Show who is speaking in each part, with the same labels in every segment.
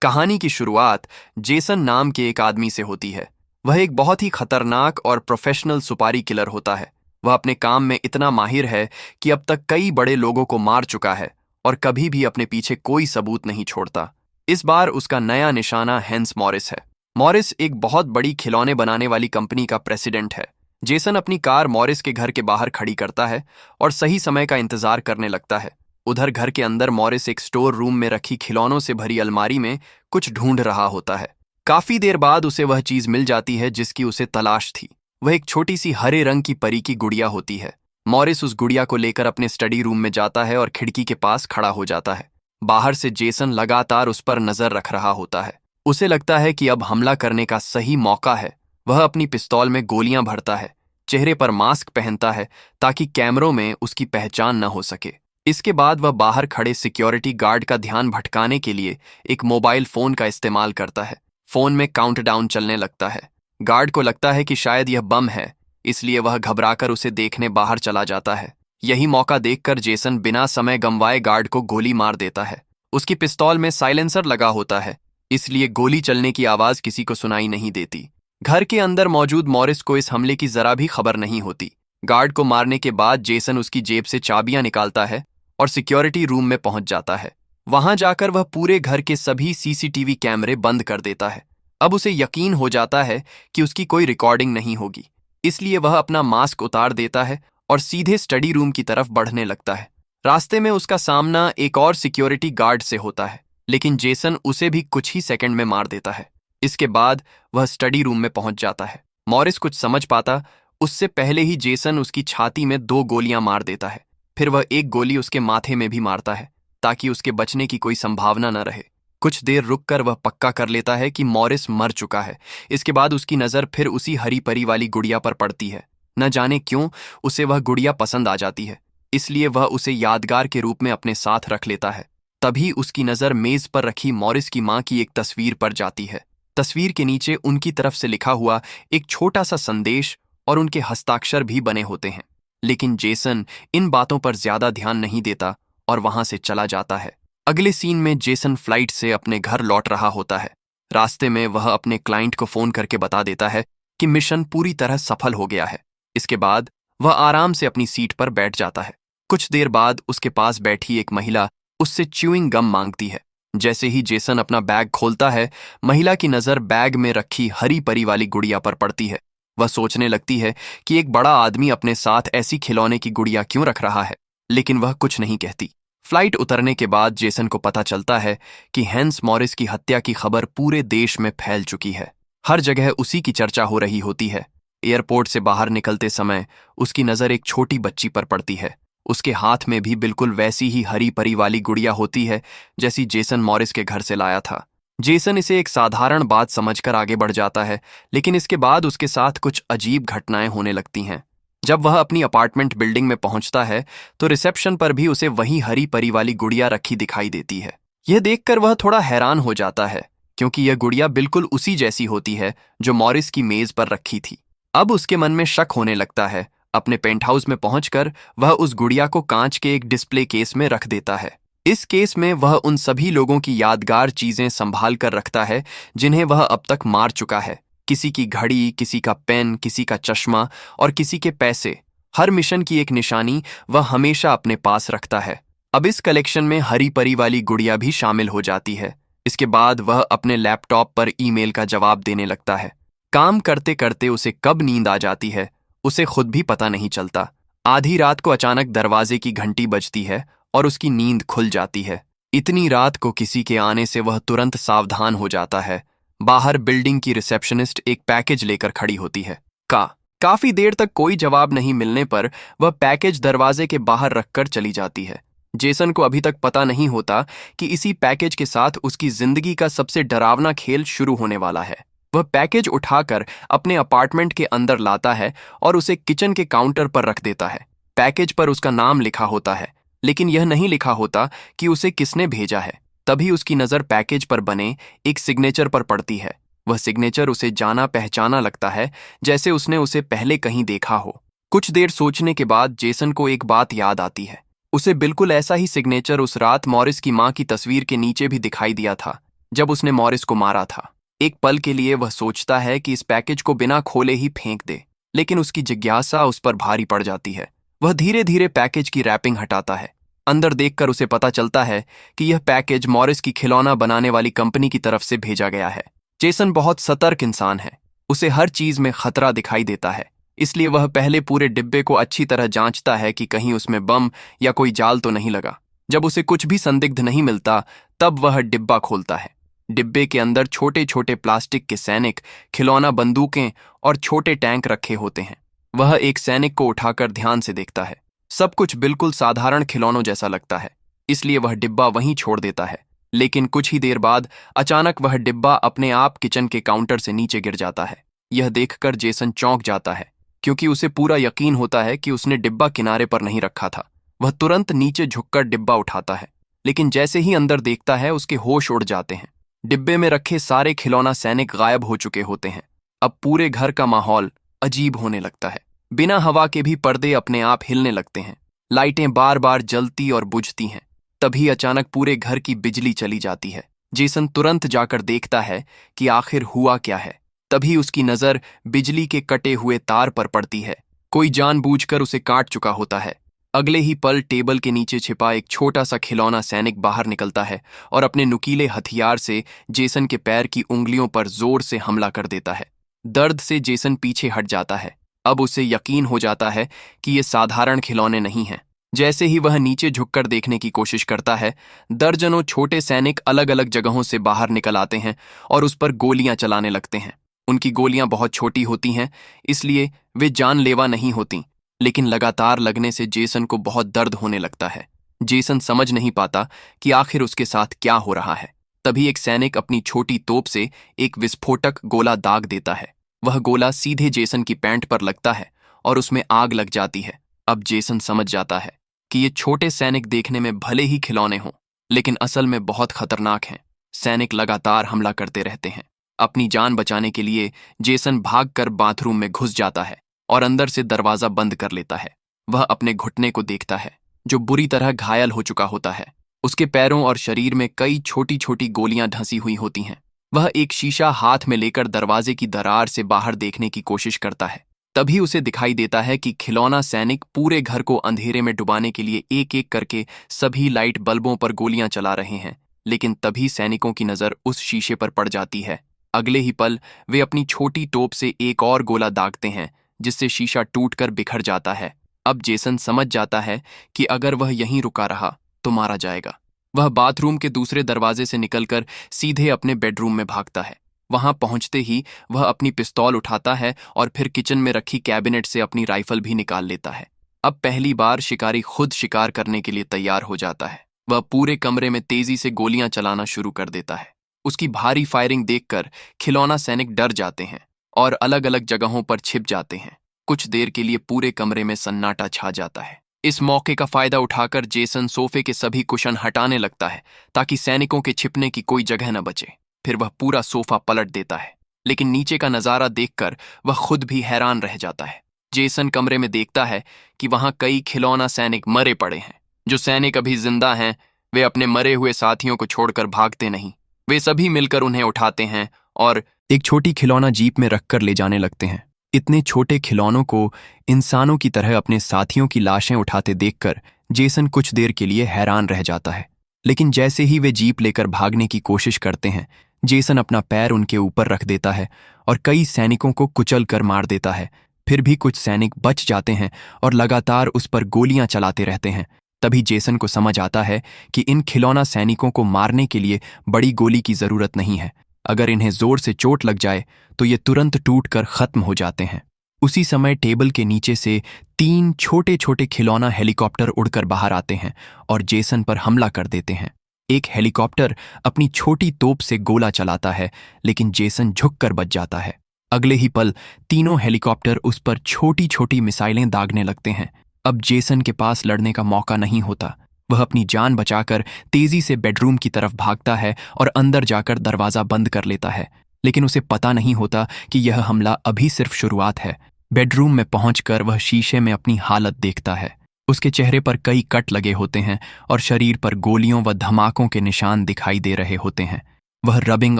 Speaker 1: कहानी की शुरुआत जेसन नाम के एक आदमी से होती है। वह एक बहुत ही खतरनाक और प्रोफेशनल सुपारी किलर होता है। वह अपने काम में इतना माहिर है कि अब तक कई बड़े लोगों को मार चुका है और कभी भी अपने पीछे कोई सबूत नहीं छोड़ता। इस बार उसका नया निशाना हैंस मॉरिस है। मॉरिस एक बहुत बड़ी खिलौने बनाने वाली कंपनी का प्रेसिडेंट है। जेसन अपनी कार मॉरिस के घर के बाहर खड़ी करता है और सही समय का इंतजार करने लगता है। उधर घर के अंदर मॉरिस एक स्टोर रूम में रखी खिलौनों से भरी अलमारी में कुछ ढूंढ रहा होता है। काफी देर बाद उसे वह चीज मिल जाती है जिसकी उसे तलाश थी। वह एक छोटी सी हरे रंग की परी की गुड़िया होती है। मॉरिस उस गुड़िया को लेकर अपने स्टडी रूम में जाता है और खिड़की के पास खड़ा हो जाता है। बाहर से जेसन लगातार उस पर नजर रख रहा होता है। उसे लगता है कि अब हमला करने का सही मौका है। वह अपनी पिस्तौल में गोलियां भरता है, चेहरे पर मास्क पहनता है ताकि कैमरों में उसकी पहचान न हो सके। इसके बाद वह बाहर खड़े सिक्योरिटी गार्ड का ध्यान भटकाने के लिए एक मोबाइल फोन का इस्तेमाल करता है। फोन में काउंटडाउन चलने लगता है। गार्ड को लगता है कि शायद यह बम है, इसलिए वह घबराकर उसे देखने बाहर चला जाता है। यही मौका देखकर जेसन बिना समय गंवाए गार्ड को गोली मार देता है। उसकी पिस्तौल में साइलेंसर लगा होता है, इसलिए गोली चलने की आवाज किसी को सुनाई नहीं देती। घर के अंदर मौजूद मॉरिस को इस हमले की जरा भी खबर नहीं होती। गार्ड को मारने के बाद जेसन उसकी जेब से चाबियां निकालता है और सिक्योरिटी रूम में पहुंच जाता है। वहां जाकर वह पूरे घर के सभी सीसीटीवी कैमरे बंद कर देता है। अब उसे यकीन हो जाता है कि उसकी कोई रिकॉर्डिंग नहीं होगी, इसलिए वह अपना मास्क उतार देता है और सीधे स्टडी रूम की तरफ बढ़ने लगता है। रास्ते में उसका सामना एक और सिक्योरिटी गार्ड से होता है, लेकिन जेसन उसे भी कुछ ही सेकंड में मार देता है। इसके बाद वह स्टडी रूम में पहुंच जाता है। मॉरिस कुछ समझ पाता उससे पहले ही जेसन उसकी छाती में 2 गोलियां मार देता है। फिर वह एक गोली उसके माथे में भी मारता है ताकि उसके बचने की कोई संभावना न रहे। कुछ देर रुककर वह पक्का कर लेता है कि मॉरिस मर चुका है। इसके बाद उसकी नज़र फिर उसी हरी परी वाली गुड़िया पर पड़ती है। न जाने क्यों उसे वह गुड़िया पसंद आ जाती है, इसलिए वह उसे यादगार के रूप में अपने साथ रख लेता है। तभी उसकी नज़र मेज पर रखी मॉरिस की माँ की एक तस्वीर पर जाती है। तस्वीर के नीचे उनकी तरफ से लिखा हुआ एक छोटा सा संदेश और उनके हस्ताक्षर भी बने होते हैं। लेकिन जेसन इन बातों पर ज्यादा ध्यान नहीं देता और वहां से चला जाता है। अगले सीन में जेसन फ्लाइट से अपने घर लौट रहा होता है। रास्ते में वह अपने क्लाइंट को फोन करके बता देता है कि मिशन पूरी तरह सफल हो गया है। इसके बाद वह आराम से अपनी सीट पर बैठ जाता है। कुछ देर बाद उसके पास बैठी एक महिला उससे च्यूइंग गम मांगती है। जैसे ही जेसन अपना बैग खोलता है, महिला की नजर बैग में रखी हरी परी वाली गुड़िया पर पड़ती है। वह सोचने लगती है कि एक बड़ा आदमी अपने साथ ऐसी खिलौने की गुड़िया क्यों रख रहा है, लेकिन वह कुछ नहीं कहती। फ्लाइट उतरने के बाद जेसन को पता चलता है कि हैंस मॉरिस की हत्या की खबर पूरे देश में फैल चुकी है। हर जगह उसी की चर्चा हो रही होती है। एयरपोर्ट से बाहर निकलते समय उसकी नज़र एक छोटी बच्ची पर पड़ती है। उसके हाथ में भी बिल्कुल वैसी ही हरी परी वाली गुड़िया होती है जैसी जेसन मॉरिस के घर से लाया था। जेसन इसे एक साधारण बात समझकर आगे बढ़ जाता है, लेकिन इसके बाद उसके साथ कुछ अजीब घटनाएं होने लगती हैं। जब वह अपनी अपार्टमेंट बिल्डिंग में पहुंचता है तो रिसेप्शन पर भी उसे वही हरी परी वाली गुड़िया रखी दिखाई देती है। यह देखकर वह थोड़ा हैरान हो जाता है, क्योंकि यह गुड़िया बिल्कुल उसी जैसी होती है जो मॉरिस की मेज पर रखी थी। अब उसके मन में शक होने लगता है। अपने पेंटहाउस में पहुंचकर वह उस गुड़िया को कांच के एक डिस्प्ले केस में रख देता है। इस केस में वह उन सभी लोगों की यादगार चीजें संभाल कर रखता है जिन्हें वह अब तक मार चुका है। किसी की घड़ी, किसी का पेन, किसी का चश्मा और किसी के पैसे। हर मिशन की एक निशानी वह हमेशा अपने पास रखता है। अब इस कलेक्शन में हरी परी वाली गुड़िया भी शामिल हो जाती है। इसके बाद वह अपने लैपटॉप पर ईमेल का जवाब देने लगता है। काम करते करते उसे कब नींद आ जाती है उसे खुद भी पता नहीं चलता। आधी रात को अचानक दरवाजे की घंटी बजती है और उसकी नींद खुल जाती है। इतनी रात को किसी के आने से वह तुरंत सावधान हो जाता है। बाहर बिल्डिंग की रिसेप्शनिस्ट एक पैकेज लेकर खड़ी होती है। काफी देर तक कोई जवाब नहीं मिलने पर वह पैकेज दरवाजे के बाहर रखकर चली जाती है। जेसन को अभी तक पता नहीं होता कि इसी पैकेज के साथ उसकी जिंदगी का सबसे डरावना खेल शुरू होने वाला है। वह पैकेज उठाकर अपने अपार्टमेंट के अंदर लाता है और उसे किचन के काउंटर पर रख देता है। पैकेज पर उसका नाम लिखा होता है, लेकिन यह नहीं लिखा होता कि उसे किसने भेजा है। तभी उसकी नज़र पैकेज पर बने एक सिग्नेचर पर पड़ती है। वह सिग्नेचर उसे जाना पहचाना लगता है, जैसे उसने उसे पहले कहीं देखा हो। कुछ देर सोचने के बाद जेसन को एक बात याद आती है। उसे बिल्कुल ऐसा ही सिग्नेचर उस रात मॉरिस की माँ की तस्वीर के नीचे भी दिखाई दिया था। जब उसने मॉरिस को मारा था। एक पल के लिए वह सोचता है कि इस पैकेज को बिना खोले ही फेंक दे, लेकिन उसकी जिज्ञासा उस पर भारी पड़ जाती है। वह धीरे धीरे पैकेज की रैपिंग हटाता है। अंदर देखकर उसे पता चलता है कि यह पैकेज मॉरिस की खिलौना बनाने वाली कंपनी की तरफ से भेजा गया है। जेसन बहुत सतर्क इंसान है। उसे हर चीज में खतरा दिखाई देता है, इसलिए वह पहले पूरे डिब्बे को अच्छी तरह जांचता है कि कहीं उसमें बम या कोई जाल तो नहीं लगा। जब उसे कुछ भी संदिग्ध नहीं मिलता, तब वह डिब्बा खोलता है। डिब्बे के अंदर छोटे छोटे प्लास्टिक के सैनिक, खिलौना बंदूकें और छोटे टैंक रखे होते हैं। वह एक सैनिक को उठाकर ध्यान से देखता है। सब कुछ बिल्कुल साधारण खिलौनों जैसा लगता है, इसलिए वह डिब्बा वहीं छोड़ देता है। लेकिन कुछ ही देर बाद अचानक वह डिब्बा अपने आप किचन के काउंटर से नीचे गिर जाता है। यह देखकर जेसन चौंक जाता है, क्योंकि उसे पूरा यकीन होता है कि उसने डिब्बा किनारे पर नहीं रखा था। वह तुरंत नीचे झुककर डिब्बा उठाता है, लेकिन जैसे ही अंदर देखता है उसके होश उड़ जाते हैं। डिब्बे में रखे सारे खिलौना सैनिक गायब हो चुके होते हैं। अब पूरे घर का माहौल अजीब होने लगता है। बिना हवा के भी पर्दे अपने आप हिलने लगते हैं। लाइटें बार बार जलती और बुझती हैं। तभी अचानक पूरे घर की बिजली चली जाती है। जेसन तुरंत जाकर देखता है कि आखिर हुआ क्या है। तभी उसकी नजर बिजली के कटे हुए तार पर पड़ती है। कोई जानबूझकर उसे काट चुका होता है। अगले ही पल टेबल के नीचे छिपा एक छोटा सा खिलौना सैनिक बाहर निकलता है और अपने नुकीले हथियार से जेसन के पैर की उंगलियों पर जोर से हमला कर देता है। दर्द से जेसन पीछे हट जाता है। अब उसे यकीन हो जाता है कि ये साधारण खिलौने नहीं हैं। जैसे ही वह नीचे झुककर देखने की कोशिश करता है, दर्जनों छोटे सैनिक अलग अलग जगहों से बाहर निकल आते हैं और उस पर गोलियां चलाने लगते हैं। उनकी गोलियां बहुत छोटी होती हैं, इसलिए वे जानलेवा नहीं होती, लेकिन लगातार लगने से जेसन को बहुत दर्द होने लगता है। जेसन समझ नहीं पाता कि आखिर उसके साथ क्या हो रहा है। तभी एक सैनिक अपनी छोटी तोप से एक विस्फोटक गोला दाग देता है। वह गोला सीधे जेसन की पैंट पर लगता है और उसमें आग लग जाती है। अब जेसन समझ जाता है कि ये छोटे सैनिक देखने में भले ही खिलौने हों, लेकिन असल में बहुत खतरनाक हैं। सैनिक लगातार हमला करते रहते हैं। अपनी जान बचाने के लिए जेसन भागकर बाथरूम में घुस जाता है और अंदर से दरवाजा बंद कर लेता है। वह अपने घुटने को देखता है, जो बुरी तरह घायल हो चुका होता है। उसके पैरों और शरीर में कई छोटी छोटी गोलियां धंसी हुई होती हैं। वह एक शीशा हाथ में लेकर दरवाजे की दरार से बाहर देखने की कोशिश करता है। तभी उसे दिखाई देता है कि खिलौना सैनिक पूरे घर को अंधेरे में डुबाने के लिए एक एक करके सभी लाइट बल्बों पर गोलियां चला रहे हैं। लेकिन तभी सैनिकों की नजर उस शीशे पर पड़ जाती है। अगले ही पल वे अपनी छोटी टोप से एक और गोला दागते हैं, जिससे शीशा टूटकर बिखर जाता है। अब जेसन समझ जाता है कि अगर वह यहीं रुका रहा तो मारा जाएगा। वह बाथरूम के दूसरे दरवाजे से निकलकर सीधे अपने बेडरूम में भागता है। वहां पहुंचते ही वह अपनी पिस्तौल उठाता है और फिर किचन में रखी कैबिनेट से अपनी राइफल भी निकाल लेता है। अब पहली बार शिकारी खुद शिकार करने के लिए तैयार हो जाता है। वह पूरे कमरे में तेजी से गोलियां चलाना शुरू कर देता है। उसकी भारी फायरिंग देखकर खिलौना सैनिक डर जाते हैं और अलग अलग जगहों पर छिप जाते हैं। कुछ देर के लिए पूरे कमरे में सन्नाटा छा जाता है। इस मौके का फायदा उठाकर जेसन सोफे के सभी कुशन हटाने लगता है, ताकि सैनिकों के छिपने की कोई जगह न बचे। फिर वह पूरा सोफा पलट देता है, लेकिन नीचे का नजारा देखकर वह खुद भी हैरान रह जाता है। जेसन कमरे में देखता है कि वहां कई खिलौना सैनिक मरे पड़े हैं। जो सैनिक अभी जिंदा हैं, वे अपने मरे हुए साथियों को छोड़कर भागते नहीं। वे सभी मिलकर उन्हें उठाते हैं और एक छोटी खिलौना जीप में रखकर ले जाने लगते हैं। इतने छोटे खिलौनों को इंसानों की तरह अपने साथियों की लाशें उठाते देखकर जेसन कुछ देर के लिए हैरान रह जाता है। लेकिन जैसे ही वे जीप लेकर भागने की कोशिश करते हैं, जेसन अपना पैर उनके ऊपर रख देता है और कई सैनिकों को कुचल कर मार देता है। फिर भी कुछ सैनिक बच जाते हैं और लगातार उस पर गोलियां चलाते रहते हैं। तभी जेसन को समझ आता है कि इन खिलौना सैनिकों को मारने के लिए बड़ी गोली की जरूरत नहीं है। अगर इन्हें जोर से चोट लग जाए तो ये तुरंत टूटकर खत्म हो जाते हैं। उसी समय टेबल के नीचे से 3 छोटे छोटे खिलौना हेलीकॉप्टर उड़कर बाहर आते हैं और जेसन पर हमला कर देते हैं। एक हेलीकॉप्टर अपनी छोटी तोप से गोला चलाता है, लेकिन जेसन झुककर बच जाता है। अगले ही पल तीनों हेलीकॉप्टर उस पर छोटी छोटी मिसाइलें दागने लगते हैं। अब जेसन के पास लड़ने का मौका नहीं होता। वह अपनी जान बचाकर तेजी से बेडरूम की तरफ भागता है और अंदर जाकर दरवाजा बंद कर लेता है। लेकिन उसे पता नहीं होता कि यह हमला अभी सिर्फ शुरुआत है। बेडरूम में पहुंचकर वह शीशे में अपनी हालत देखता है। उसके चेहरे पर कई कट लगे होते हैं और शरीर पर गोलियों व धमाकों के निशान दिखाई दे रहे होते हैं। वह रबिंग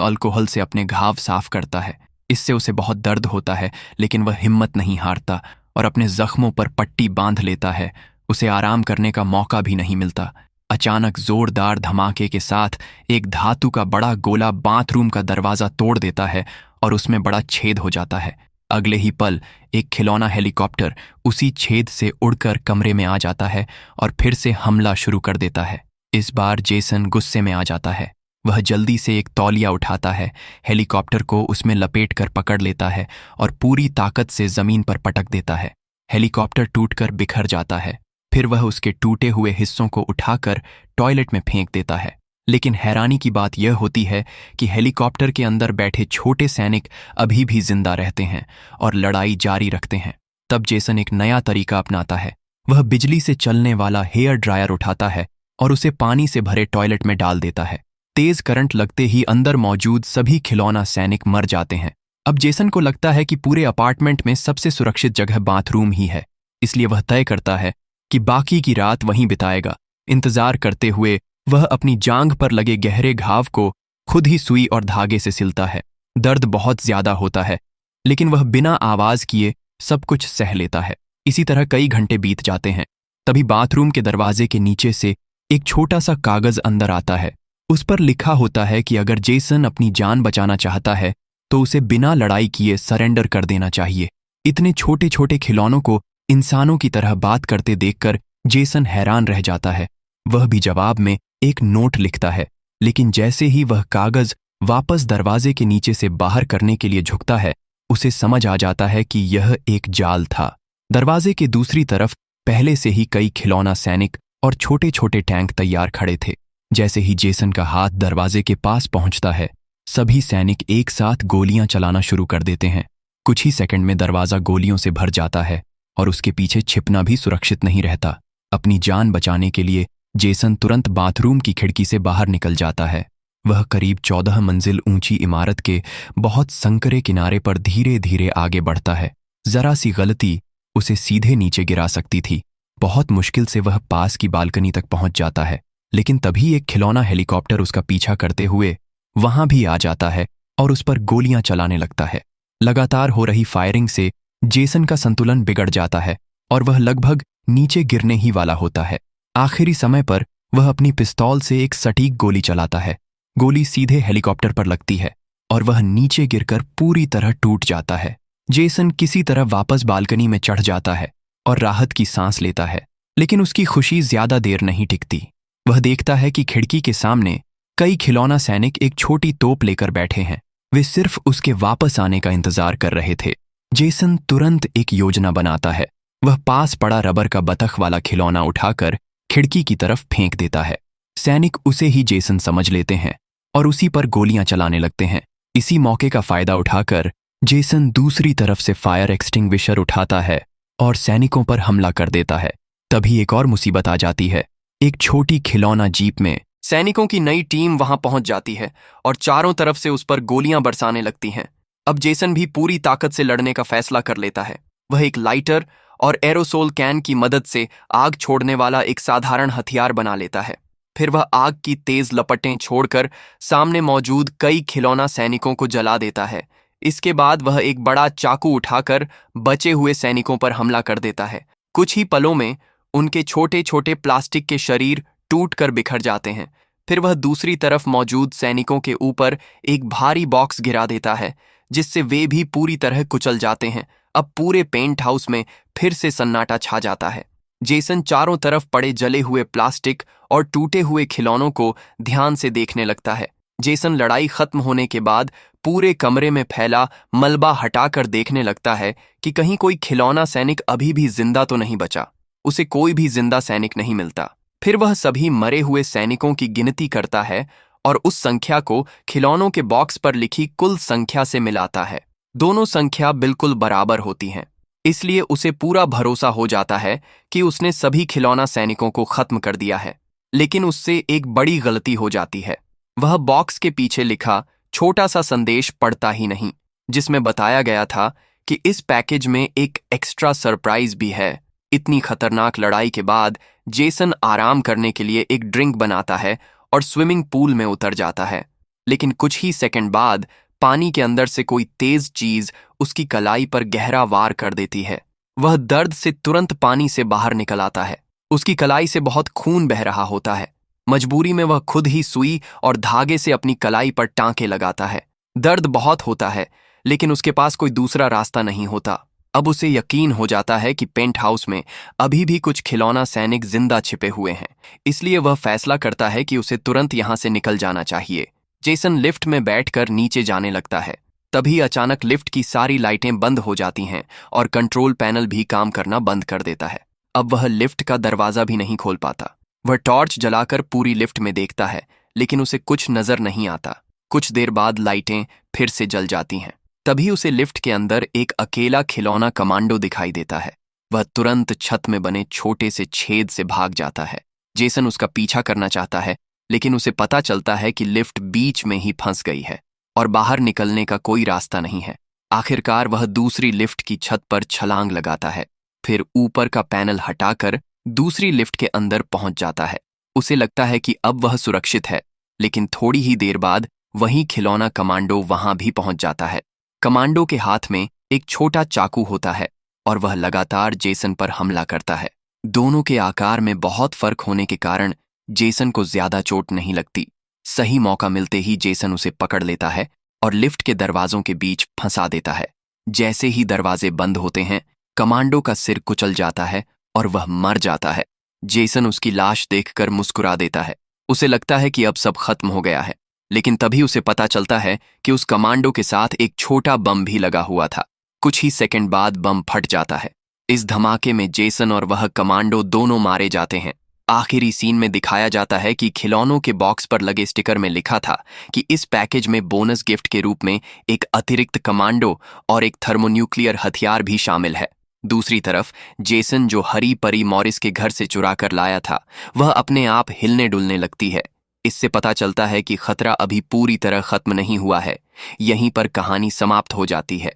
Speaker 1: अल्कोहल से अपने घाव साफ करता है। इससे उसे बहुत दर्द होता है, लेकिन वह हिम्मत नहीं हारता और अपने जख्मों पर पट्टी बांध लेता है। उसे आराम करने का मौका भी नहीं मिलता। अचानक जोरदार धमाके के साथ एक धातु का बड़ा गोला बाथरूम का दरवाजा तोड़ देता है और उसमें बड़ा छेद हो जाता है। अगले ही पल एक खिलौना हेलीकॉप्टर उसी छेद से उड़कर कमरे में आ जाता है और फिर से हमला शुरू कर देता है। इस बार जेसन गुस्से में आ जाता है। वह जल्दी से एक तौलिया उठाता है, हेलीकॉप्टर को उसमें लपेट कर पकड़ लेता है और पूरी ताकत से जमीन पर पटक देता है। हेलीकॉप्टर टूटकर बिखर जाता है। फिर वह उसके टूटे हुए हिस्सों को उठाकर टॉयलेट में फेंक देता है। लेकिन हैरानी की बात यह होती है कि हेलीकॉप्टर के अंदर बैठे छोटे सैनिक अभी भी जिंदा रहते हैं और लड़ाई जारी रखते हैं। तब जेसन एक नया तरीका अपनाता है। वह बिजली से चलने वाला हेयर ड्रायर उठाता है और उसे पानी से भरे टॉयलेट में डाल देता है। तेज करंट लगते ही अंदर मौजूद सभी खिलौना सैनिक मर जाते हैं। अब जेसन को लगता है कि पूरे अपार्टमेंट में सबसे सुरक्षित जगह बाथरूम ही है, इसलिए वह तय करता है कि बाकी की रात वहीं बिताएगा। इंतजार करते हुए वह अपनी जांघ पर लगे गहरे घाव को खुद ही सुई और धागे से सिलता है। दर्द बहुत ज्यादा होता है, लेकिन वह बिना आवाज किए सब कुछ सह लेता है। इसी तरह कई घंटे बीत जाते हैं। तभी बाथरूम के दरवाजे के नीचे से एक छोटा सा कागज अंदर आता है। उस पर लिखा होता है कि अगर जेसन अपनी जान बचाना चाहता है तो उसे बिना लड़ाई किए सरेंडर कर देना चाहिए। इतने छोटे छोटे खिलौनों को इंसानों की तरह बात करते देखकर जेसन हैरान रह जाता है। वह भी जवाब में एक नोट लिखता है, लेकिन जैसे ही वह कागज वापस दरवाजे के नीचे से बाहर करने के लिए झुकता है, उसे समझ आ जाता है कि यह एक जाल था। दरवाजे के दूसरी तरफ पहले से ही कई खिलौना सैनिक और छोटे छोटे टैंक तैयार खड़े थे। जैसे ही जेसन का हाथ दरवाजे के पास पहुंचता है, सभी सैनिक एक साथ गोलियां चलाना शुरू कर देते हैं। कुछ ही सेकंड में दरवाजा गोलियों से भर जाता है और उसके पीछे छिपना भी सुरक्षित नहीं रहता। अपनी जान बचाने के लिए जेसन तुरंत बाथरूम की खिड़की से बाहर निकल जाता है। वह करीब 14 मंजिल ऊंची इमारत के बहुत संकरे किनारे पर धीरे धीरे आगे बढ़ता है। जरा सी गलती उसे सीधे नीचे गिरा सकती थी। बहुत मुश्किल से वह पास की बालकनी तक पहुंच जाता है, लेकिन तभी एक खिलौना हेलीकॉप्टर उसका पीछा करते हुए वहां भी आ जाता है और उस पर गोलियां चलाने लगता है। लगातार हो रही फायरिंग से जेसन का संतुलन बिगड़ जाता है और वह लगभग नीचे गिरने ही वाला होता है। आखिरी समय पर वह अपनी पिस्तौल से एक सटीक गोली चलाता है। गोली सीधे हेलीकॉप्टर पर लगती है और वह नीचे गिरकर पूरी तरह टूट जाता है। जेसन किसी तरह वापस बालकनी में चढ़ जाता है और राहत की सांस लेता है, लेकिन उसकी खुशी ज्यादा देर नहीं टिकती। वह देखता है कि खिड़की के सामने कई खिलौना सैनिक एक छोटी तोप लेकर बैठे हैं। वे सिर्फ उसके वापस आने का इंतजार कर रहे थे। जेसन तुरंत एक योजना बनाता है। वह पास पड़ा रबर का बतख वाला खिलौना उठाकर खिड़की की तरफ फेंक देता है। सैनिक उसे ही जेसन समझ लेते हैं और उसी पर गोलियां चलाने लगते हैं। इसी मौके का फायदा उठाकर जेसन दूसरी तरफ से फायर एक्सटिंग्विशर उठाता है और सैनिकों पर हमला कर देता है। तभी एक और मुसीबत आ जाती है। एक छोटी खिलौना जीप में सैनिकों की नई टीम वहां पहुंच जाती है और चारों तरफ से उस पर गोलियां बरसाने लगती हैं। अब जेसन भी पूरी ताकत से लड़ने का फैसला कर लेता है। वह एक लाइटर और एरोसोल कैन की मदद से आग छोड़ने वाला एक साधारण हथियार बना लेता है। फिर वह आग की तेज लपटें छोड़कर सामने मौजूद कई खिलौना सैनिकों को जला देता है। इसके बाद वह एक बड़ा चाकू उठाकर बचे हुए सैनिकों पर हमला कर देता है। कुछ ही पलों में उनके छोटे छोटे प्लास्टिक के शरीर टूटकर बिखर जाते हैं। फिर वह दूसरी तरफ मौजूद सैनिकों के ऊपर एक भारी बॉक्स गिरा देता है, जिससे वे भी पूरी तरह कुचल जाते हैं। अब पूरे पेंट हाउस में फिर से सन्नाटा छा जाता है। जेसन चारों तरफ पड़े जले हुए प्लास्टिक और टूटे हुए खिलौनों को ध्यान से देखने लगता है। जेसन लड़ाई खत्म होने के बाद पूरे कमरे में फैला मलबा हटाकर देखने लगता है कि कहीं कोई खिलौना सैनिक अभी भी जिंदा तो नहीं बचा। उसे कोई भी जिंदा सैनिक नहीं मिलता। फिर वह सभी मरे हुए सैनिकों की गिनती करता है और उस संख्या को खिलौनों के बॉक्स पर लिखी कुल संख्या से मिलाता है। दोनों संख्या बिल्कुल बराबर होती हैं, इसलिए उसे पूरा भरोसा हो जाता है कि उसने सभी खिलौना सैनिकों को खत्म कर दिया है। लेकिन उससे एक बड़ी गलती हो जाती है। वह बॉक्स के पीछे लिखा छोटा सा संदेश पढ़ता ही नहीं, जिसमें बताया गया था कि इस पैकेज में एक एक्स्ट्रा सरप्राइज भी है। इतनी खतरनाक लड़ाई के बाद जेसन आराम करने के लिए एक ड्रिंक बनाता है और स्विमिंग पूल में उतर जाता है। लेकिन कुछ ही सेकंड बाद पानी के अंदर से कोई तेज चीज उसकी कलाई पर गहरा वार कर देती है। वह दर्द से तुरंत पानी से बाहर निकल आता है। उसकी कलाई से बहुत खून बह रहा होता है। मजबूरी में वह खुद ही सुई और धागे से अपनी कलाई पर टांके लगाता है। दर्द बहुत होता है, लेकिन उसके पास कोई दूसरा रास्ता नहीं होता। अब उसे यकीन हो जाता है कि पेंट हाउस में अभी भी कुछ खिलौना सैनिक जिंदा छिपे हुए हैं, इसलिए वह फैसला करता है कि उसे तुरंत यहां से निकल जाना चाहिए। जेसन लिफ्ट में बैठकर नीचे जाने लगता है। तभी अचानक लिफ्ट की सारी लाइटें बंद हो जाती हैं और कंट्रोल पैनल भी काम करना बंद कर देता है। अब वह लिफ्ट का दरवाजा भी नहीं खोल पाता। वह टॉर्च जलाकर पूरी लिफ्ट में देखता है, लेकिन उसे कुछ नजर नहीं आता। कुछ देर बाद लाइटें फिर से जल जाती हैं। तभी उसे लिफ्ट के अंदर एक अकेला खिलौना कमांडो दिखाई देता है। वह तुरंत छत में बने छोटे से छेद से भाग जाता है। जेसन उसका पीछा करना चाहता है, लेकिन उसे पता चलता है कि लिफ्ट बीच में ही फंस गई है और बाहर निकलने का कोई रास्ता नहीं है। आखिरकार वह दूसरी लिफ्ट की छत पर छलांग लगाता है, फिर ऊपर का पैनल हटाकर दूसरी लिफ्ट के अंदर पहुंच जाता है। उसे लगता है कि अब वह सुरक्षित है, लेकिन थोड़ी ही देर बाद वही खिलौना कमांडो वहां भी पहुंच जाता है। कमांडो के हाथ में एक छोटा चाकू होता है और वह लगातार जेसन पर हमला करता है। दोनों के आकार में बहुत फर्क होने के कारण जेसन को ज्यादा चोट नहीं लगती। सही मौका मिलते ही जेसन उसे पकड़ लेता है और लिफ्ट के दरवाजों के बीच फंसा देता है। जैसे ही दरवाजे बंद होते हैं, कमांडो का सिर कुचल जाता है और वह मर जाता है। जेसन उसकी लाश देखकर मुस्कुरा देता है। उसे लगता है कि अब सब खत्म हो गया है, लेकिन तभी उसे पता चलता है कि उस कमांडो के साथ एक छोटा बम भी लगा हुआ था। कुछ ही सेकंड बाद बम फट जाता है। इस धमाके में जेसन और वह कमांडो दोनों मारे जाते हैं। आखिरी सीन में दिखाया जाता है कि खिलौनों के बॉक्स पर लगे स्टिकर में लिखा था कि इस पैकेज में बोनस गिफ्ट के रूप में एक अतिरिक्त कमांडो और एक थर्मोन्यूक्लियर हथियार भी शामिल है। दूसरी तरफ जेसन, जो हरी परी मॉरिस के घर से चुरा कर लाया था, वह अपने आप हिलने डुलने लगती है। इससे पता चलता है कि खतरा अभी पूरी तरह खत्म नहीं हुआ है। यहीं पर कहानी समाप्त हो जाती है।